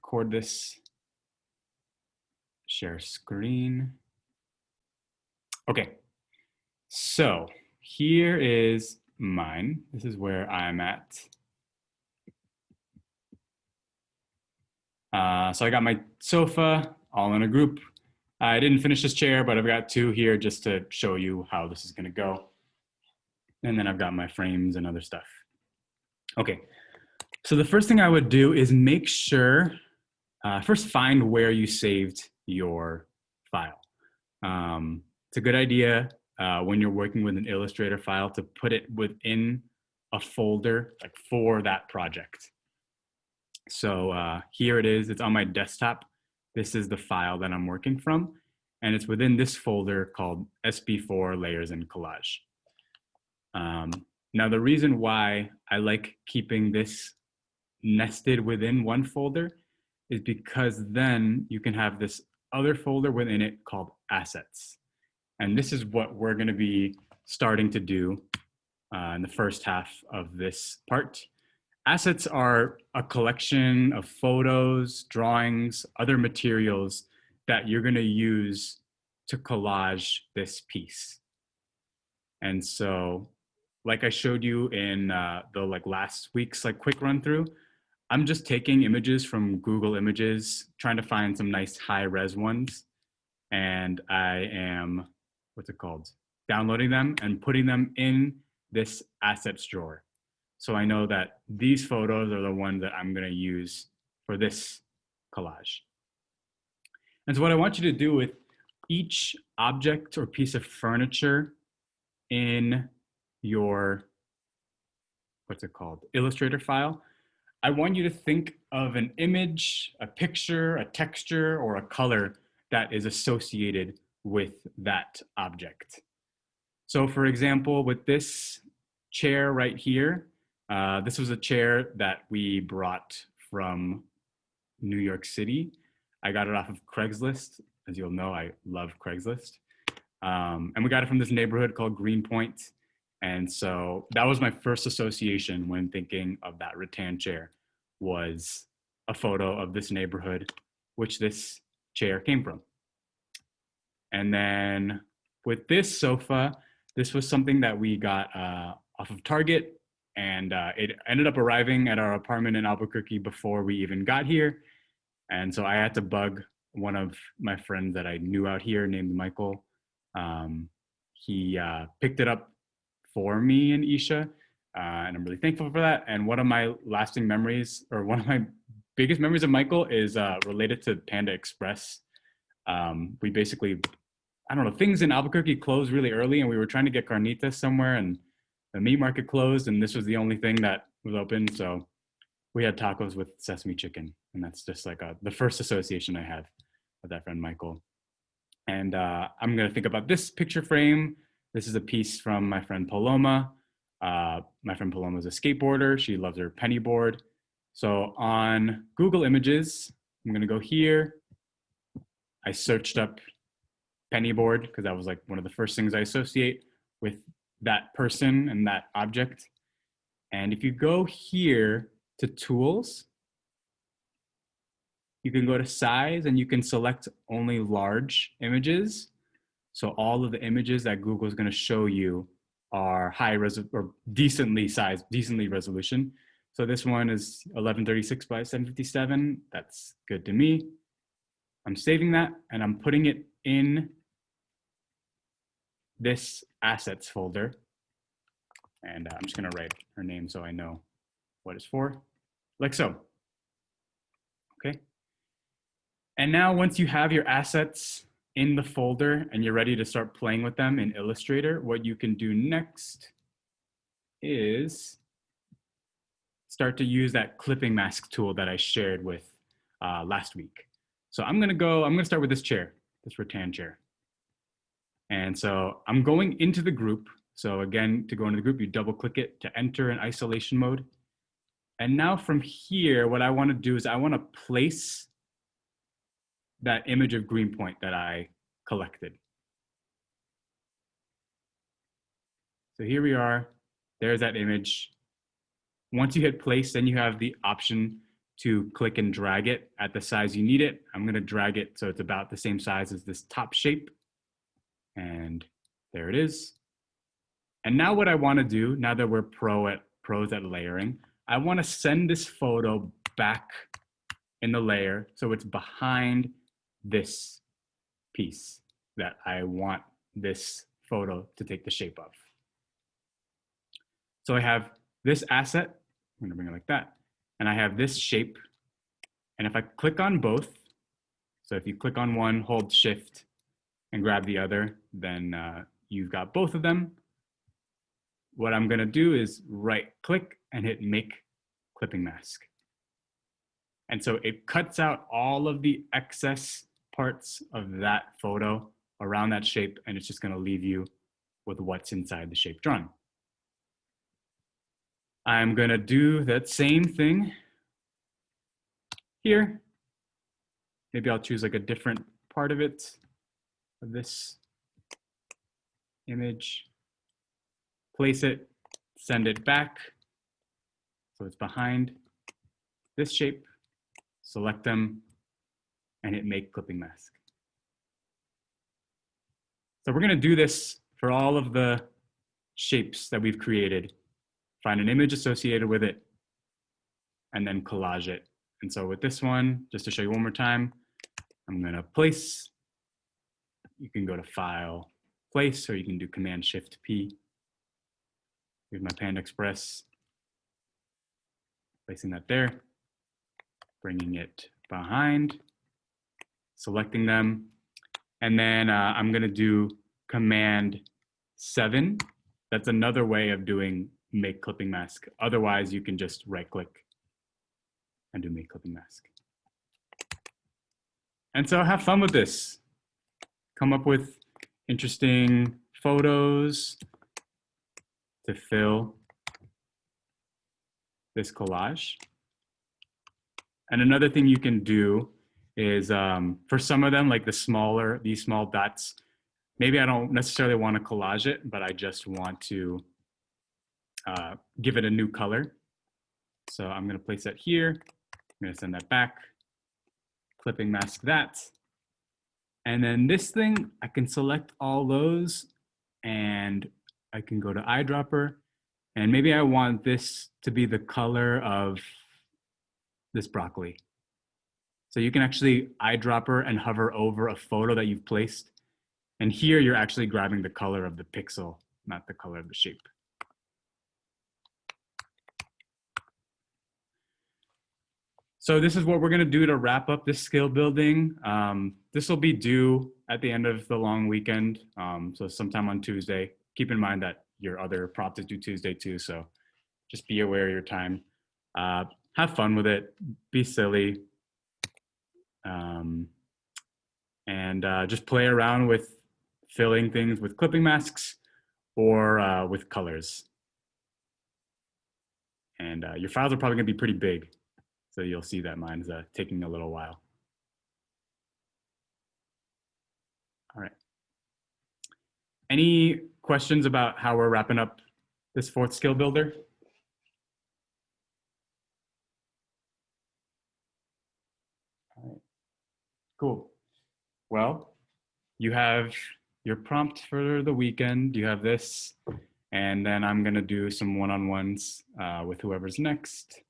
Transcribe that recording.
record this, share screen. Okay, so here is mine. This is where I'm at. So I got my sofa all in a group. I didn't finish this chair, but I've got two here just to show you how this is gonna go. And then I've got my frames and other stuff. Okay, so the first thing I would do is make sure, first find where you saved your file. It's a good idea when you're working with an Illustrator file to put it within a folder like for that project. So here it is, it's on my desktop. This is the file that I'm working from, and it's within this folder called SB4 Layers and Collage. Now the reason why I like keeping this nested within one folder is because then you can have this other folder within it called assets. And this is what we're gonna be starting to do in the first half of this part. Assets are a collection of photos, drawings, other materials that you're gonna use to collage this piece. And so, like I showed you in the last week's quick run through, I'm just taking images from Google Images, trying to find some nice high res ones. And I am, downloading them and putting them in this assets drawer. So I know that these photos are the ones that I'm gonna use for this collage. And so what I want you to do with each object or piece of furniture in your, Illustrator file, I want you to think of an image, a picture, a texture, or a color that is associated with that object. So for example, with this chair right here, this was a chair that we brought from New York City. I got it off of Craigslist. As you'll know, I love Craigslist. And we got it from this neighborhood called Greenpoint. And so that was my first association when thinking of that rattan chair, was a photo of this neighborhood, which this chair came from. And then with this sofa, this was something that we got off of Target, and it ended up arriving at our apartment in Albuquerque before we even got here. And so I had to bug one of my friends that I knew out here named Michael. He picked it up for me and Isha, and I'm really thankful for that. And one of my lasting memories, or one of my biggest memories of Michael, is related to Panda Express. We basically, I don't know, things in Albuquerque closed really early, and we were trying to get carnitas somewhere, and the meat market closed, and this was the only thing that was open. So we had tacos with sesame chicken, and that's just the first association I have with that friend Michael. And I'm gonna think about this picture frame. This is a piece from my friend Paloma. My friend Paloma is a skateboarder. She loves her penny board. So on Google Images, I'm gonna go here. I searched up penny board because that was one of the first things I associate with that person and that object. And if you go here to tools, you can go to size and you can select only large images. So all of the images that Google is going to show you are high res or decently sized, decently resolution. So this one is 1136 by 757. That's good to me. I'm saving that and I'm putting it in this assets folder. And I'm just going to write her name so I know what it's for, like so. Okay. And now once you have your assets in the folder and you're ready to start playing with them in Illustrator, what you can do next is start to use that clipping mask tool that I shared with last week. So I'm gonna start with this chair, this rattan chair. And so I'm going into the group. So again, to go into the group, you double click it to enter in isolation mode. And now from here, what I wanna do is I wanna place that image of Greenpoint that I collected. So here we are, there's that image. Once you hit place, then you have the option to click and drag it at the size you need it. I'm gonna drag it so it's about the same size as this top shape. And there it is. And now what I wanna do, now that we're pros at layering, I wanna send this photo back in the layer so it's behind this piece that I want this photo to take the shape of. So I have this asset, I'm gonna bring it like that, and I have this shape. And if I click on both, so if you click on one, hold shift and grab the other, then you've got both of them. What I'm gonna do is right click and hit make clipping mask. And so it cuts out all of the excess parts of that photo around that shape, and it's just gonna leave you with what's inside the shape drawn. I'm gonna do that same thing here. Maybe I'll choose like a different part of it, of this image, place it, send it back. So it's behind this shape, select them, and hit make clipping mask. So we're gonna do this for all of the shapes that we've created, find an image associated with it, and then collage it. And so with this one, just to show you one more time, I'm gonna place, you can go to File, Place, or you can do Command Shift P. Here's my Panda Express, placing that there, bringing it behind, selecting them, and then I'm gonna do Command 7. That's another way of doing make clipping mask. Otherwise, you can just right click and do make clipping mask. And so have fun with this. Come up with interesting photos to fill this collage. And another thing you can do is for some of them, like these small dots, maybe I don't necessarily want to collage it, but I just want to give it a new color. So I'm gonna place that here. I'm gonna send that back, clipping mask that. And then this thing, I can select all those and I can go to eyedropper, and maybe I want this to be the color of this broccoli. So you can actually eyedropper and hover over a photo that you've placed. And here you're actually grabbing the color of the pixel, not the color of the shape. So this is what we're gonna do to wrap up this skill building. This will be due at the end of the long weekend, so sometime on Tuesday. Keep in mind that your other prompt is due Tuesday too, so just be aware of your time. Have fun with it, be silly, and just play around with filling things with clipping masks or with colors. And your files are probably gonna be pretty big, so you'll see that mine's taking a little while. All right. Any questions about how we're wrapping up this fourth skill builder? All right. Cool. Well, you have your prompt for the weekend. You have this, and then I'm gonna do some one-on-ones with whoever's next.